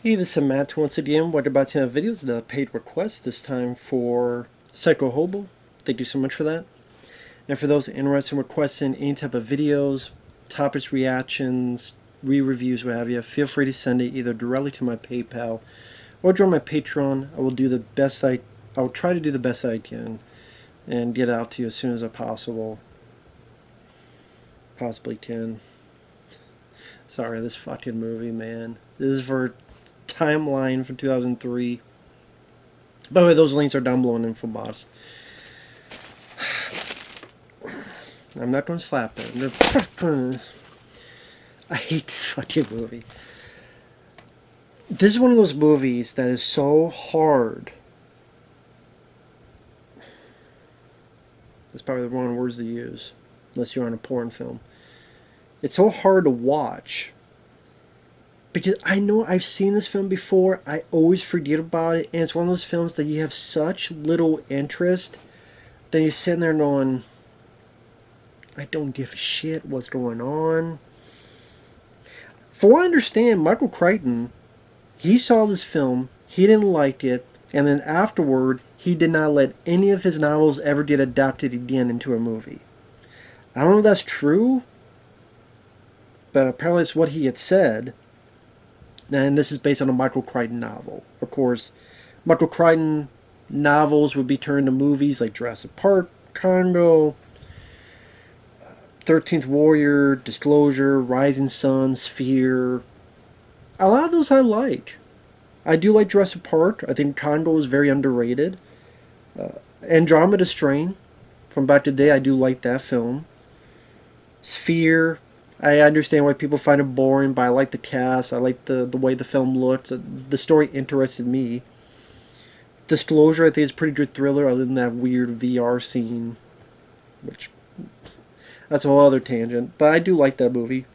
Hey, this is Matt once again. What about to videos? The paid request this time for PsychoHobo. Thank you so much for that. And for those interested in requesting any type of videos, topics, reactions, re-reviews, what have you, feel free to send it either directly to my PayPal or join my Patreon. I will do the best I will try to do the best I can and get it out to you as soon as I possibly can. Sorry, this fucking movie, man. This is for Timeline from 2003. By the way, those links are down below in info box. I'm not going to slap it. I hate this fucking movie. This is one of those movies that is so hard. That's probably the wrong words to use, unless you're on a porn film. It's so hard to watch. Because I know I've seen this film before, I always forget about it, and it's one of those films that you have such little interest that you're sitting there going, I don't give a shit what's going on. For what I understand, Michael Crichton, he saw this film, he didn't like it, and then afterward, he did not let any of his novels ever get adapted again into a movie. I don't know if that's true, but apparently it's what he had said. And this is based on a Michael Crichton novel. Of course, Michael Crichton novels would be turned to movies like Jurassic Park, Congo, 13th Warrior, Disclosure, Rising Sun, Sphere. A lot of those I like. I do like Jurassic Park. I think Congo is very underrated. Andromeda Strain from back in the day, I do like that film. Sphere, I understand why people find it boring, but I like the cast. I like the way the film looks. The story interested me. Disclosure, I think, is a pretty good thriller, other than that weird VR scene, which that's a whole other tangent. But I do like that movie.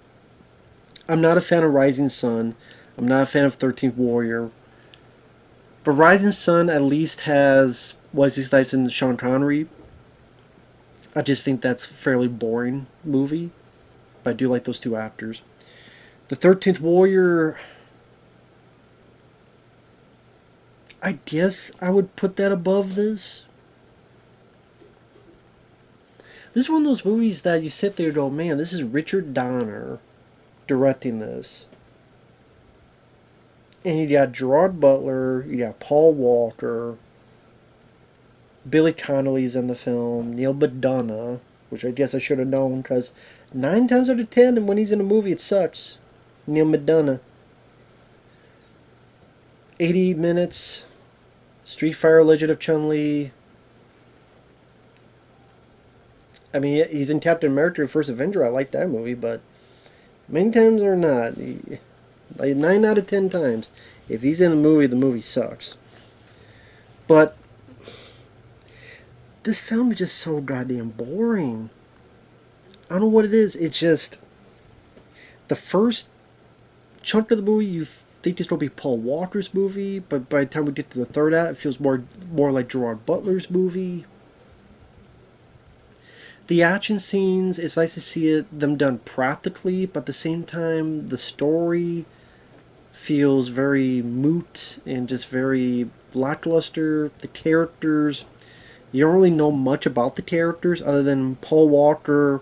I'm not a fan of Rising Sun. I'm not a fan of 13th Warrior. But Rising Sun at least has Wesley Snipes and Sean Connery. I just think that's a fairly boring movie. But I do like those two actors. The 13th Warrior, I guess I would put that above this. This is one of those movies that you sit there and go, man, this is Richard Donner directing this. And you got Gerard Butler, you got Paul Walker, Billy Connolly's in the film, Neil McDonough, which I guess I should have known, because 9 times out of 10, and when he's in a movie, it sucks. Neil McDonough. 80 minutes. Street Fighter Legend of Chun-Li. I mean, he's in Captain America, First Avenger. I like that movie, but many times or not. Like 9 out of 10 times. If he's in a movie, the movie sucks. But this film is just so goddamn boring. I don't know what it is. It's just the first chunk of the movie, you think this will be Paul Walker's movie, but by the time we get to the third act, it feels more like Gerard Butler's movie. The action scenes, it's nice to see them done practically, but at the same time, the story feels very moot and just very lackluster. The characters, you don't really know much about the characters other than Paul Walker.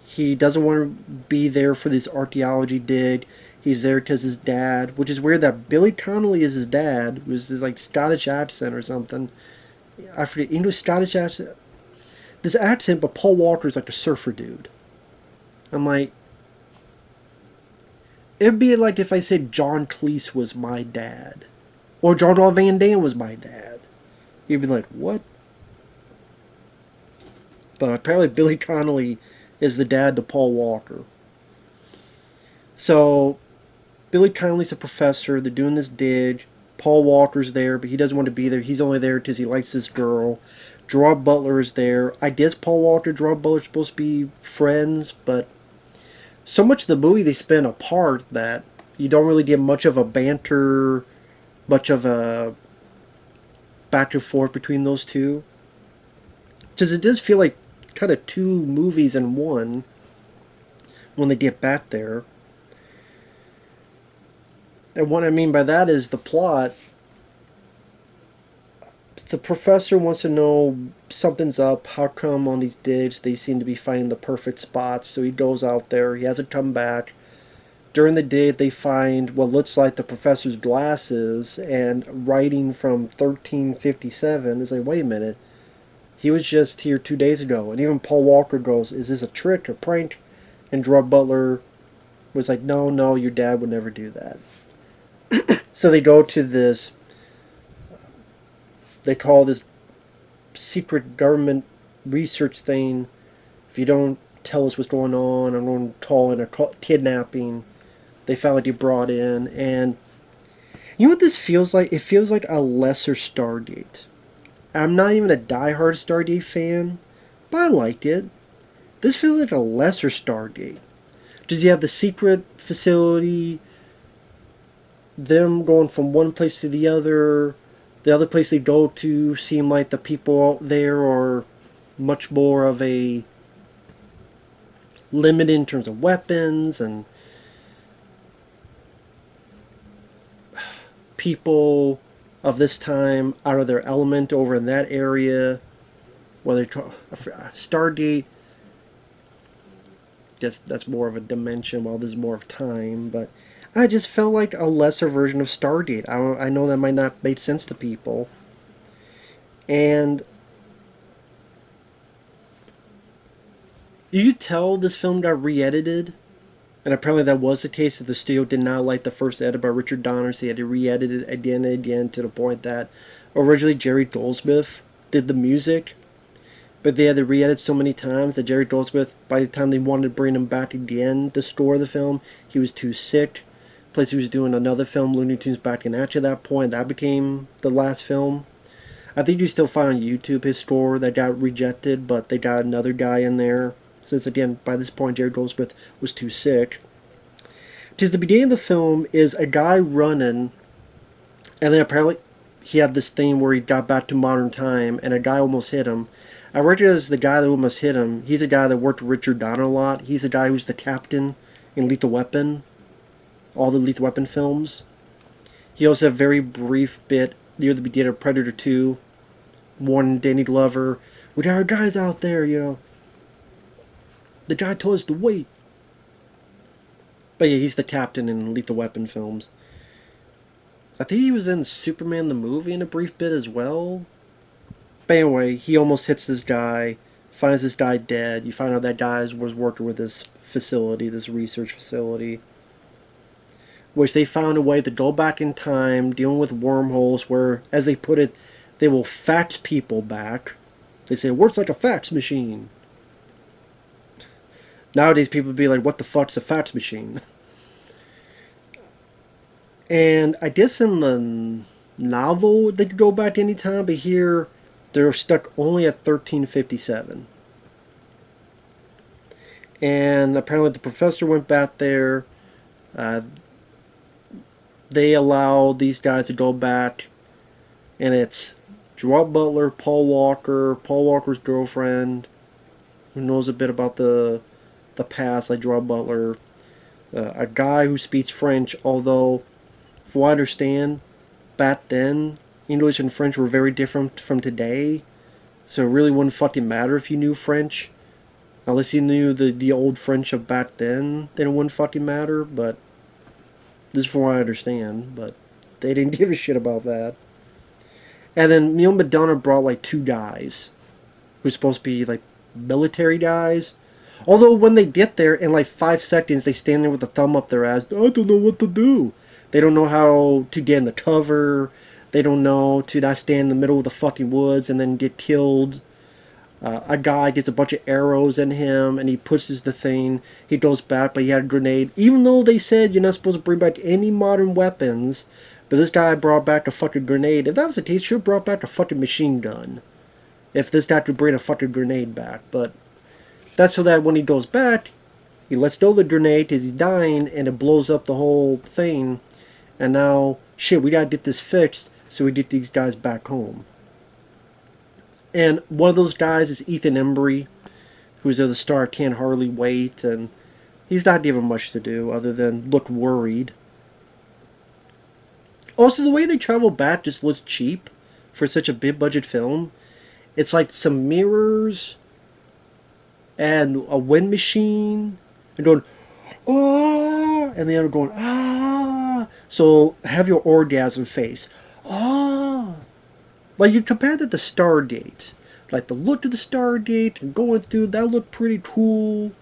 He doesn't want to be there for this archaeology dig. He's there because his dad, which is weird that Billy Connolly is his dad, was his like Scottish accent or something. I forget, English Scottish accent. This accent, but Paul Walker is like a surfer dude. I'm like, it'd be like if I said John Cleese was my dad, or Jean-Claude Van Damme was my dad. You'd be like, what? But apparently Billy Connolly is the dad to Paul Walker. So Billy Connolly's a professor. They're doing this dig. Paul Walker's there, but he doesn't want to be there. He's only there because he likes this girl. Gerard Butler is there. I guess Paul Walker and Gerard Butler are supposed to be friends, but so much of the movie they spend apart that you don't really get much of a banter, much of a back and forth between those two. Because it does feel like kind of 2 movies in one when they get back there. And what I mean by that is the plot. The professor wants to know something's up. How come on these digs they seem to be finding the perfect spots? So he goes out there. He hasn't come back. During the day, they find what looks like the professor's glasses and writing from 1357. It's like, wait a minute. He was just here 2 days ago. And even Paul Walker goes, is this a trick, a prank? And Gerard Butler was like, no, no, your dad would never do that. So they go to this, they call this secret government research thing. If you don't tell us what's going on, I'm going to call in a kidnapping. They finally brought in, and you know what this feels like? It feels like a lesser Stargate. I'm not even a diehard Stargate fan, but I liked it. This feels like a lesser Stargate. Does you have the secret facility, them going from one place to the other place they go to seem like the people out there are much more of a limited in terms of weapons, and people of this time out of their element over in that area. Whether Stargate, guess that's more of a dimension, while this is more of time. But I just felt like a lesser version of Stargate. I know that might not make sense to people, and you could tell this film got re-edited. And apparently that was the case, that the studio did not like the first edit by Richard Donner, so he had to re-edit it again and again, to the point that originally Jerry Goldsmith did the music, but they had to re-edit so many times that Jerry Goldsmith, by the time they wanted to bring him back again to score the film, he was too sick. Plus he was doing another film, Looney Tunes Back in Action, at that point. That became the last film. I think you still find on YouTube his score that got rejected, but they got another guy in there. Since again, by this point, Jerry Goldsmith was too sick. Tis the beginning of the film is a guy running, and then apparently he had this thing where he got back to modern time, and a guy almost hit him. I recognize the guy that almost hit him. He's a guy that worked with Richard Donner a lot. He's the guy who's the captain in Lethal Weapon, all the Lethal Weapon films. He also had a very brief bit near the beginning of Predator 2, warning Danny Glover, we got our guys out there, you know. The guy told us to wait. But yeah, he's the captain in Lethal Weapon films. I think he was in Superman the movie in a brief bit as well. But anyway, he almost hits this guy, finds this guy dead. You find out that guy was working with this facility, this research facility, which they found a way to go back in time, dealing with wormholes where, as they put it, they will fax people back. They say, it works like a fax machine. Nowadays, people would be like, what the fuck's a fax machine? And I guess in the novel, they could go back any time, but here, they're stuck only at 1357. And apparently the professor went back there. They allow these guys to go back, and it's Gerard Butler, Paul Walker's girlfriend, who knows a bit about the past, like Gerard Butler, a guy who speaks French, although, from what I understand, back then, English and French were very different from today, so it really wouldn't fucking matter if you knew French. Unless you knew the old French of back then it wouldn't fucking matter, but this is from what I understand, but they didn't give a shit about that. And then Neil McDonough brought like two guys who's supposed to be like military guys. Although when they get there, in like 5 seconds, they stand there with a thumb up their ass. I don't know what to do. They don't know how to get in the cover. They don't know to not stand in the middle of the fucking woods and then get killed. A guy gets a bunch of arrows in him, and he pushes the thing. He goes back, but he had a grenade. Even though they said you're not supposed to bring back any modern weapons, but this guy brought back a fucking grenade. If that was the case, he should have brought back a fucking machine gun. If this guy could bring a fucking grenade back, but that's so that when he goes back, he lets go of the grenade because he's dying, and it blows up the whole thing. And now, shit, we gotta get this fixed so we get these guys back home. And one of those guys is Ethan Embry, who's at the star Can't Hardly Wait, and he's not given much to do other than look worried. Also, the way they travel back just looks cheap for such a big budget film. It's like some mirrors and a wind machine and going, ah, and the other going, ah. So have your orgasm face. Ah. Like you compare that to Stardate. Like the look of the Stardate and going through, that looked pretty cool.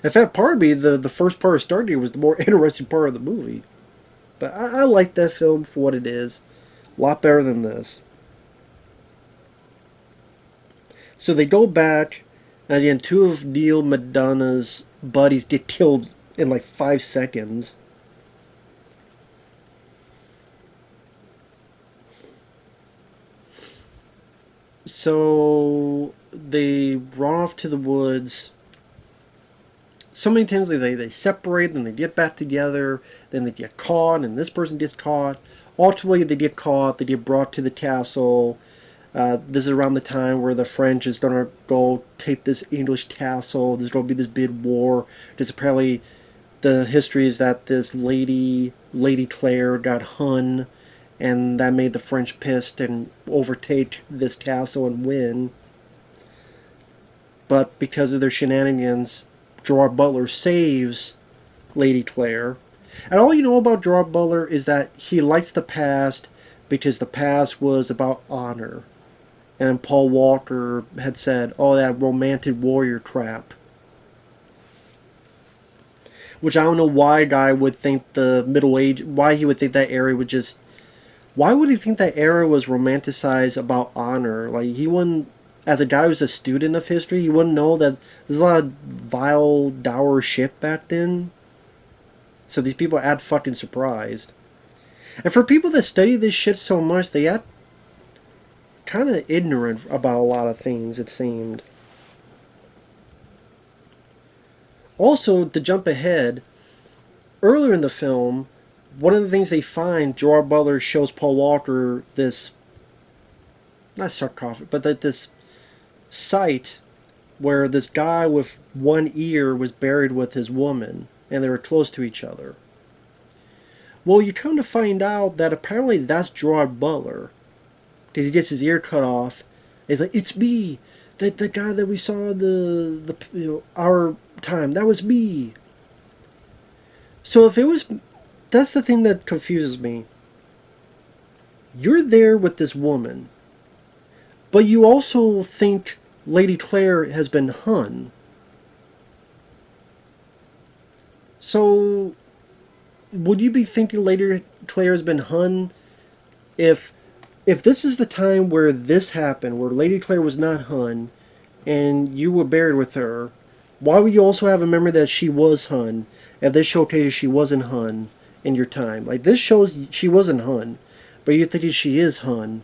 In fact, part of me, the first part of Stardate was the more interesting part of the movie. But I like that film for what it is. A lot better than this. So they go back, and again, two of Neil Madonna's buddies get killed in like 5 seconds. So they run off to the woods. So many times they separate, then they get back together, then they get caught, and this person gets caught. Ultimately, they get caught, they get brought to the castle. This is around the time where the French is going to go take this English castle. There's going to be this big war. Because apparently the history is that this Lady Claire, got hung, and that made the French pissed and overtake this castle and win. But because of their shenanigans, Gerard Butler saves Lady Claire. And all you know about Gerard Butler is that he likes the past because the past was about honor. And Paul Walker had said, oh, that romantic warrior trap. Which I don't know why a guy would think the Middle Age, why he would think that era would just, why would he think that era was romanticized about honor? Like, he wouldn't, as a guy who's a student of history, he wouldn't know that there's a lot of vile, dour shit back then. So these people act fucking surprised. And for people that study this shit so much, they act kind of ignorant about a lot of things, it seemed. Also, to jump ahead, earlier in the film, one of the things they find, Gerard Butler shows Paul Walker this, not sarcophagus, but that this site where this guy with one ear was buried with his woman, and they were close to each other. Well, you come to find out that apparently that's Gerard Butler, because he gets his ear cut off. He's like, it's me, the guy that we saw our time. That was me. So if it was, that's the thing that confuses me. You're there with this woman, but you also think Lady Claire has been hung. So would you be thinking Lady Claire has been hung if this is the time where this happened, where Lady Claire was not hung, and you were buried with her? Why would you also have a memory that she was hung if this showcases she wasn't hung in your time? Like, this shows she wasn't hung, but you're thinking she is hung.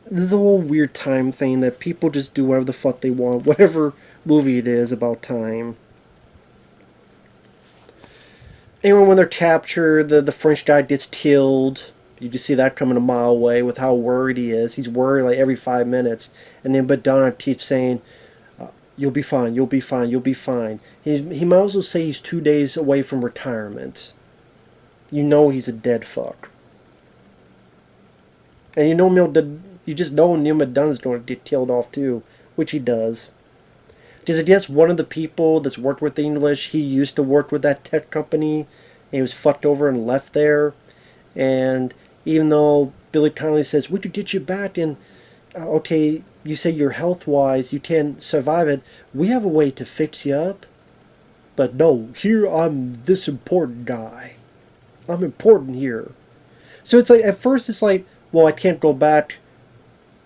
This is a whole weird time thing that people just do whatever the fuck they want, whatever movie it is about time. Anyway, when they're captured, the French guy gets killed. You just see that coming a mile away with how worried he is. He's worried like every 5 minutes. And then Madonna keeps saying, you'll be fine, you'll be fine, you'll be fine. He might as well say he's 2 days away from retirement. You know he's a dead fuck. And you just know Neil Madonna's going to get killed off too, which he does. Because I guess one of the people that's worked with English, he used to work with that tech company, and he was fucked over and left there. And even though Billy Connolly says, we could get you back, and okay, you say you're health-wise, you can't survive it, we have a way to fix you up. But no, here I'm this important guy. I'm important here. So it's like, at first it's like, well, I can't go back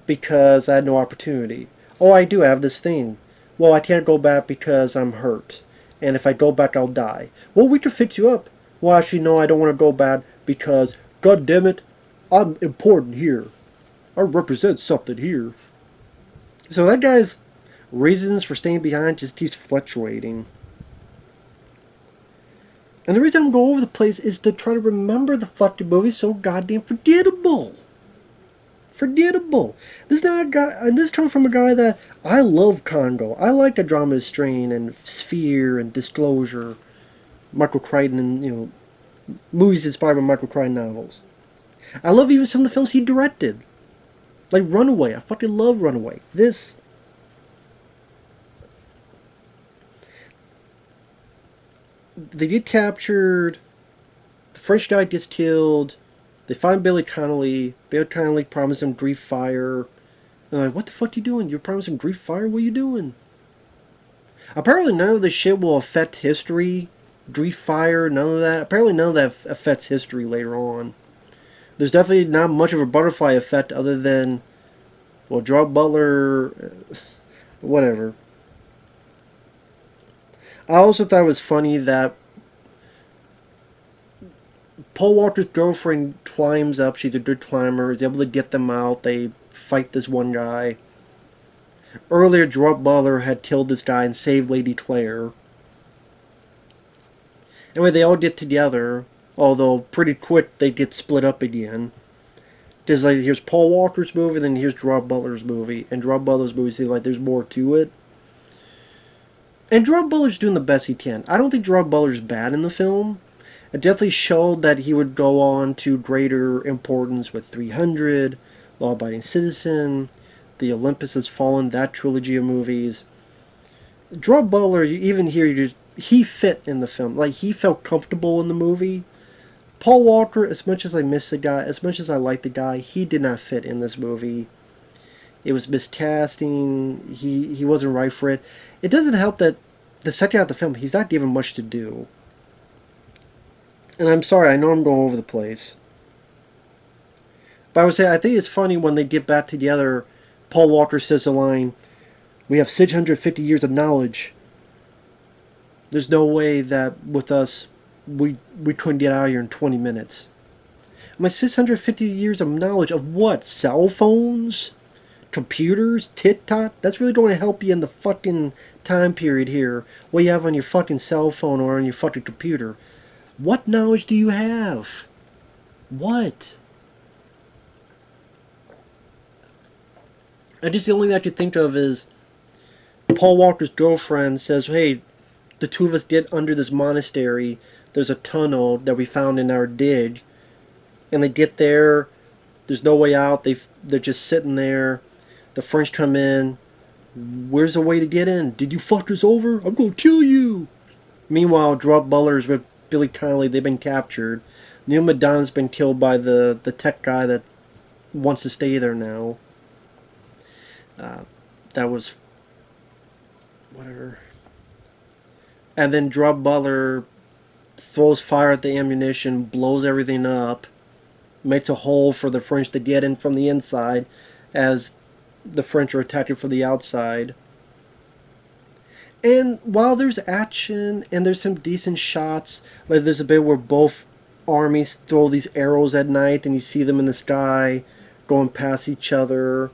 because I had no opportunity. Oh, I do have this thing. Well, I can't go back because I'm hurt. And if I go back, I'll die. Well, we can fix you up. Well, actually, no, I don't want to go back because, God damn it, I'm important here. I represent something here. So that guy's reasons for staying behind just keeps fluctuating. And the reason I'm going over the place is to try to remember the fucking movie so goddamn forgettable. Forgettable. This is not a guy, and this comes from a guy that I love Congo. I like the drama Strain and Sphere and Disclosure. Michael Crichton and Movies inspired by Michael Crichton novels. I love even some of the films he directed. Like Runaway. I fucking love Runaway. This. They get captured. The French guy gets killed. They find Billy Connolly. Billy Connolly promises him grief fire. They're like, what the fuck you doing? You're promising grief fire? What are you doing? Apparently none of this shit will affect history. Grief fire, none of that. Apparently none of that affects history later on. There's definitely not much of a butterfly effect other than, well, Gerard Butler, whatever. I also thought it was funny that Paul Walker's girlfriend climbs up. She's a good climber. Is able to get them out. They fight this one guy. Earlier, Gerard Butler had killed this guy and saved Lady Claire. Anyway, they all get together. Although, pretty quick, they get split up again. There's like, here's Paul Walker's movie, and then here's Gerard Butler's movie. And Gerard Butler's movie seems like there's more to it. And Gerard Butler's doing the best he can. I don't think Gerard Butler's bad in the film. It definitely showed that he would go on to greater importance with 300, Law Abiding Citizen, The Olympus Has Fallen, that trilogy of movies. Gerard Butler, even here, he fit in the film. Like, he felt comfortable in the movie. Paul Walker, as much as I miss the guy, as much as I like the guy, he did not fit in this movie. It was miscasting. He wasn't right for it. It doesn't help that the second half of the film, he's not given much to do. And I'm sorry, I know I'm going over the place. But I would say, I think it's funny when they get back together, Paul Walker says the line, "We have 650 years of knowledge. There's no way that with us, we couldn't get out of here in 20 minutes. My 650 years of knowledge of what? Cell phones? Computers? TikTok? That's really going to help you in the fucking time period here. What you have on your fucking cell phone or on your fucking computer. What knowledge do you have? What? I just the only thing I could think of is Paul Walker's girlfriend says, hey, the two of us get under this monastery. There's a tunnel that we found in our dig. And they get there. There's no way out. They're just sitting there. The French come in. Where's the way to get in? Did you fuck us over? I'm going to kill you. Meanwhile, Gerard Butler's with Billy Connolly. They've been captured. Neil Madonna's been killed by the tech guy that wants to stay there now. That was... whatever. And then Gerard Butler throws fire at the ammunition, blows everything up, makes a hole for the French to get in from the inside as the French are attacking from the outside. And while there's action and there's some decent shots, like there's a bit where both armies throw these arrows at night and you see them in the sky going past each other.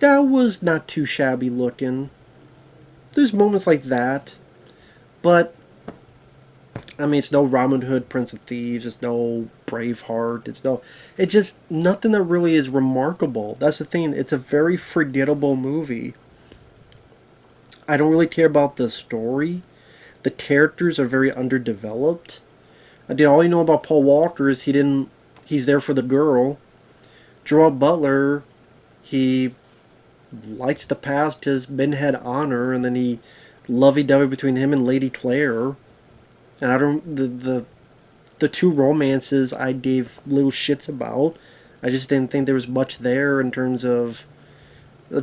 That was not too shabby looking. There's moments like that. But, I mean, it's no Robin Hood, Prince of Thieves. It's no Braveheart. It's just nothing that really is remarkable. That's the thing. It's a very forgettable movie. I don't really care about the story. The characters are very underdeveloped. All you know about Paul Walker is he's there for the girl. Gerard Butler, he likes the past because men had honor, and then he lovey-dovey between him and Lady Claire. And I don't... The two romances I gave little shits about. I just didn't think there was much there in terms of...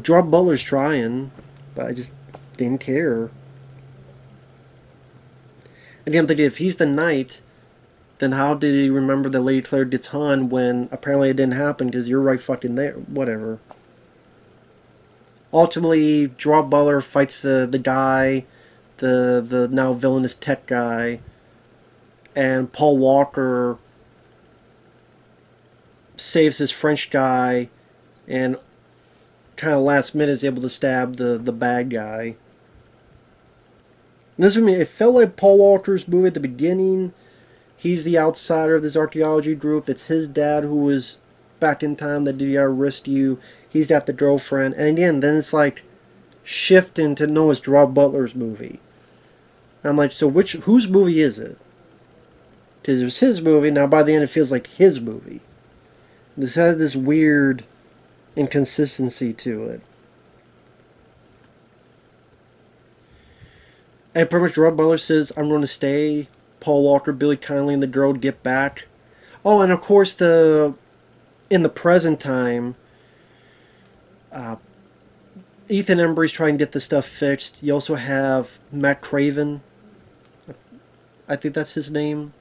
Gerard Butler's trying, but I just didn't care. Again, I'm thinking, if he's the knight, then how did he remember that Lady Claire gets hung when apparently it didn't happen because you're right fucking there? Whatever. Ultimately, Gerard Butler fights the guy, the now villainous tech guy, and Paul Walker saves his French guy, and kind of last minute is able to stab the bad guy. And this with me, it felt like Paul Walker's movie at the beginning. He's the outsider of this archaeology group. It's his dad who was back in time that did our rescue. He's got the girlfriend. And again, then it's like shifting to no, it's Gerard Butler's movie. And I'm like, so whose movie is it? because it was his movie. Now by the end, it feels like his movie. This had this weird inconsistency to it. And pretty much Gerard Butler says, I'm going to stay. Paul Walker, Billy Connolly, and the girl get back. Oh, and of course, in the present time, Ethan Embry's trying to get the stuff fixed. You also have Matt Craven. I think that's his name.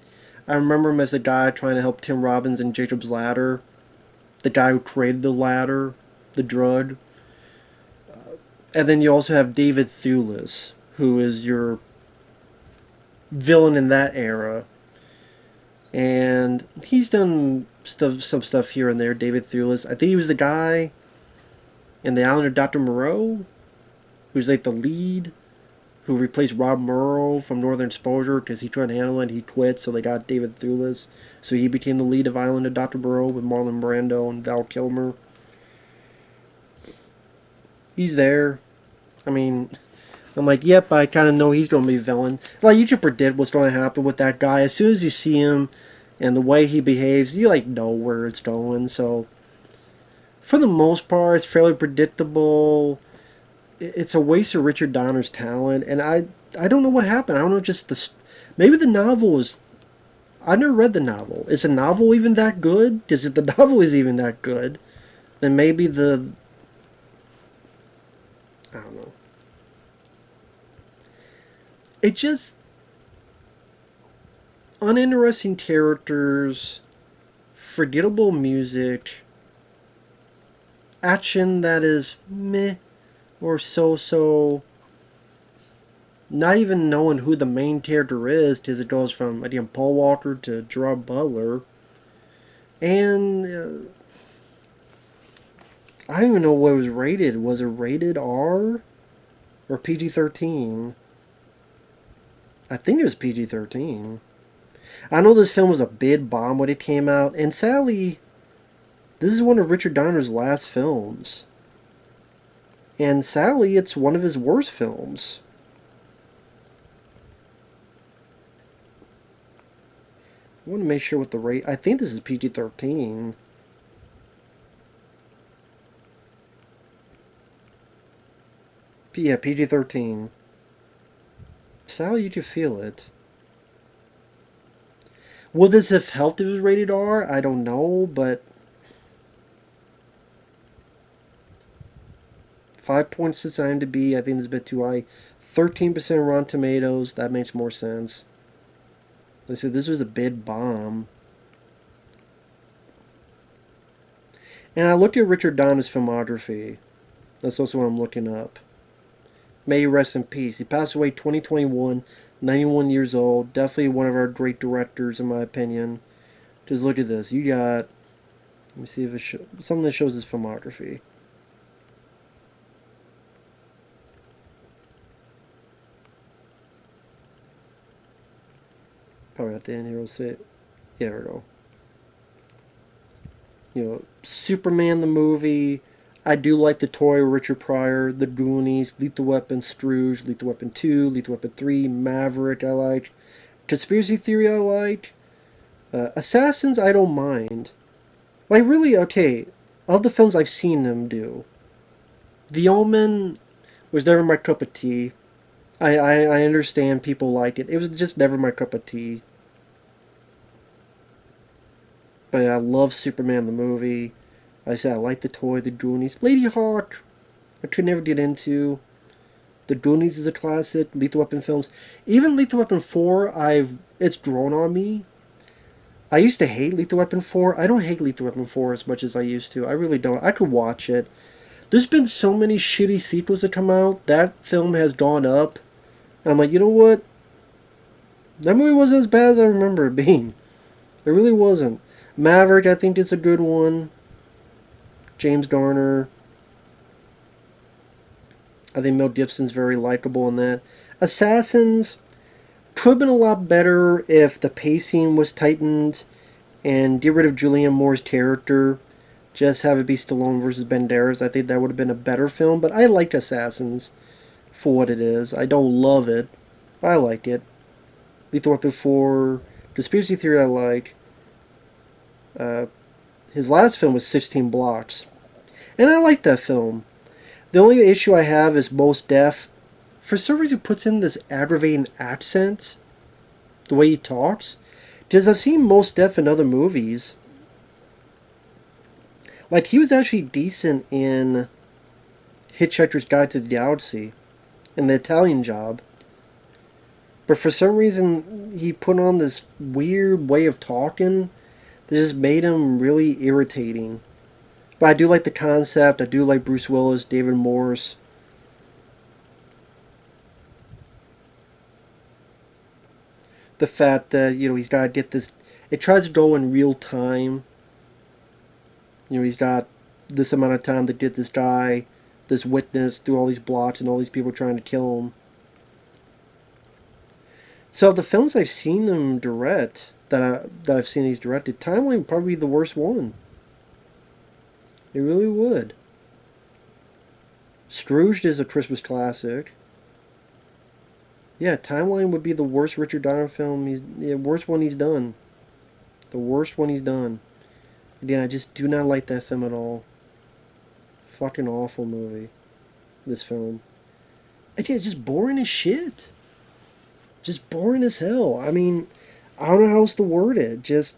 I remember him as a guy trying to help Tim Robbins in Jacob's Ladder. The guy who created the ladder, the drug. And then you also have David Thewlis, who is your villain in that era. And he's done some stuff here and there, David Thewlis. I think he was the guy in The Island of Dr. Moreau, who's like the lead, who replaced Rob Morrow from Northern Exposure because he tried to handle it and he quit, so they got David Thewlis. So he became the lead of Island of Dr. Moreau with Marlon Brando and Val Kilmer. He's there. I mean, I'm like, yep, I kind of know he's going to be a villain. Like, you can predict what's going to happen with that guy. As soon as you see him and the way he behaves, you, like, know where it's going. So, for the most part, it's fairly predictable. It's a waste of Richard Donner's talent. And I don't know what happened. I don't know, just the... Maybe the novel is... I never read the novel. Is the novel even that good? Because if the novel is even that good, then maybe the... I don't know. It just... Uninteresting characters, forgettable music, action that is meh or so-so, not even knowing who the main character is, because it goes from, again, Paul Walker to Gerard Butler, and I don't even know what it was rated. Was it rated R or PG-13? I think it was PG-13. I know this film was a big bomb when it came out, and sadly, this is one of Richard Donner's last films. And sadly, it's one of his worst films. I want to make sure what the rate... I think this is PG-13. Yeah, PG-13. Sadly, you can feel it. Would this have helped if it was rated R? I don't know, but... 5.6 IMDb, I think this is a bit too high. 13% Rotten Tomatoes, that makes more sense. Like I said, this was a big bomb. And I looked at Richard Donner's filmography. That's also what I'm looking up. May he rest in peace. He passed away 2021, 91 years old. Definitely one of our great directors, in my opinion. Just look at this. You got... Let me see if it something that shows his filmography. Probably at the end here, we'll see it. Yeah, there we go. You know, Superman the movie. I do like The Toy, Richard Pryor, The Goonies, Lethal Weapon, Scrooge, Lethal Weapon 2, Lethal Weapon 3, Maverick I like. Conspiracy Theory I like. Assassins I don't mind. Like really, okay, of the films I've seen them do, The Omen was never my cup of tea. I understand people liked it. It was just never my cup of tea. But I love Superman the movie. Like I said, I like The Toy, The Goonies. Lady Hawk, I could never get into. The Goonies is a classic. Lethal Weapon films. Even Lethal Weapon 4, it's grown on me. I used to hate Lethal Weapon 4. I don't hate Lethal Weapon 4 as much as I used to. I really don't. I could watch it. There's been so many shitty sequels that come out. That film has gone up. And I'm like, you know what? That movie wasn't as bad as I remember it being. It really wasn't. Maverick, I think it's a good one. James Garner. I think Mel Gibson's very likable in that. Assassins could have been a lot better if the pacing was tightened and get rid of Julianne Moore's character. Just have it be Stallone versus Banderas. I think that would have been a better film, but I like Assassins for what it is. I don't love it, but I like it. Lethal Weapon 4, Conspiracy theory I like. Uh, his last film was 16 Blocks. And I like that film. The only issue I have is Mos Def. For some reason, puts in this aggravating accent. The way he talks. Because I've seen Mos Def in other movies. Like, he was actually decent in Hitchhiker's Guide to the Galaxy. In The Italian Job. But for some reason, he put on this weird way of talking that just made him really irritating. But I do like the concept. I do like Bruce Willis, David Morse. The fact that, he's got to get this... It tries to go in real time. He's got this amount of time to get this guy, this witness, through all these blocks and all these people trying to kill him. So the films I've seen him direct, that I've seen he's directed, Timeline would probably be the worst one. It really would. Scrooged is a Christmas classic. Yeah, Timeline would be the worst Richard Donner film. Worst one he's done. The worst one he's done. Again, I just do not like that film at all. Fucking awful movie. This film. Again, it's just boring as shit. Just boring as hell. I mean, I don't know how else to word it. Just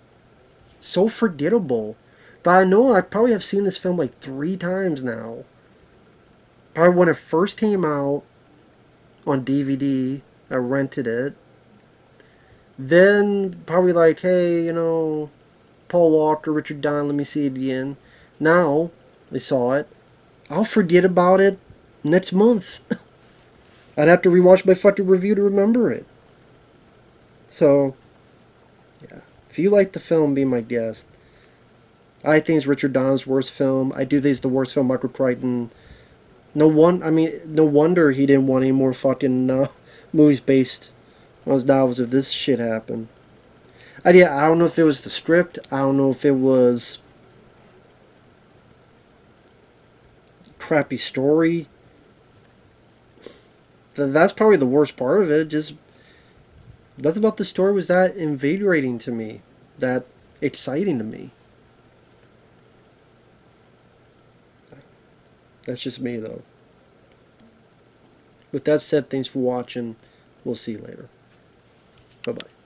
so forgettable. But I know I probably have seen this film like 3 times now. Probably when it first came out on DVD, I rented it. Then probably like, hey, Paul Walker, Richard Donner, let me see it again. Now, I saw it. I'll forget about it next month. I'd have to rewatch my fucking review to remember it. So, yeah. If you like the film, be my guest. I think it's Richard Donner's worst film. I do think it's the worst film Michael Crichton. No wonder he didn't want any more fucking movies based on his novels if this shit happened. I don't know if it was the script. I don't know if it was crappy story. That's probably the worst part of it. Just nothing about the story was that invigorating to me, that exciting to me. That's just me, though. With that said, thanks for watching. We'll see you later. Bye-bye.